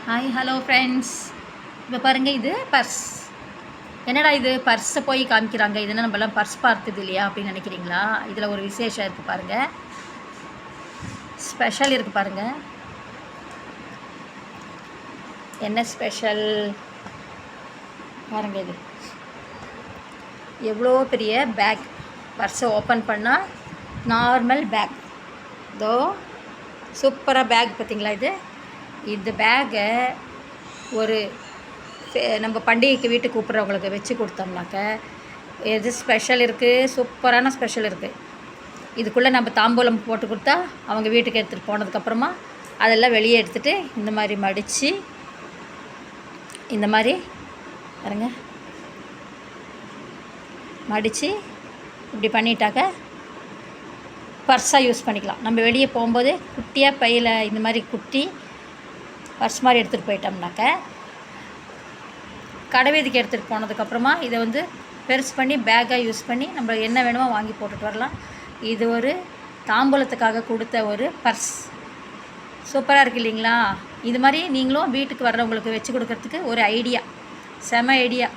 Hi hello friends. இப்போ பாருங்கள், இது பர்ஸ். என்னடா இது பர்ஸை போய் காமிக்கிறாங்க, இதுனா நம்மளாம் பர்ஸ் பார்த்தது இல்லையா அப்படின்னு நினைக்கிறீங்களா? இதில் ஒரு விசேஷம் இருக்குது பாருங்கள், ஸ்பெஷல் இருக்குது பாருங்கள். என்ன ஸ்பெஷல் பாருங்கள். இது எவ்வளோ பெரிய பேக். பர்ஸை ஓப்பன் பண்ணால் நார்மல் பேக். இதோ சூப்பராக பேக் பார்த்தீங்களா? இந்த பேக்கை ஒரு நம்ம பண்டிகைக்கு வீட்டுக்கு கூப்பிட்றவங்களுக்கு வச்சு கொடுத்தோம்னாக்க எது ஸ்பெஷல் இருக்குது, சூப்பரான ஸ்பெஷல் இருக்குது. இதுக்குள்ளே நம்ம தாம்பூலம் போட்டு கொடுத்தா அவங்க வீட்டுக்கு எடுத்துகிட்டு போனதுக்கப்புறமா அதெல்லாம் வெளியே எடுத்துகிட்டு இந்த மாதிரி மடித்து, இந்த மாதிரி பாருங்க, மடித்து இப்படி பண்ணிட்டாக்க பர்ஸாக யூஸ் பண்ணிக்கலாம். நம்ம வெளியே போகும்போது குட்டியாக பையில் இந்த மாதிரி குட்டி பர்ஸ் மாதிரி எடுத்துகிட்டு போயிட்டோம்னாக்க கடைவீதிக்கு எடுத்துகிட்டு போனதுக்கப்புறமா இதை பெருசு பண்ணி பேக்காக யூஸ் பண்ணி நம்ம என்ன வேணுமோ வாங்கி போட்டுட்டு வரலாம். இது ஒரு தாம்பூலத்துக்காக கொடுத்த ஒரு பர்ஸ். சூப்பராக இருக்குது இல்லைங்களா? இது மாதிரி நீங்களும் வீட்டுக்கு வர்றவங்களுக்கு வச்சு கொடுக்கறதுக்கு ஒரு ஐடியா, செம ஐடியா.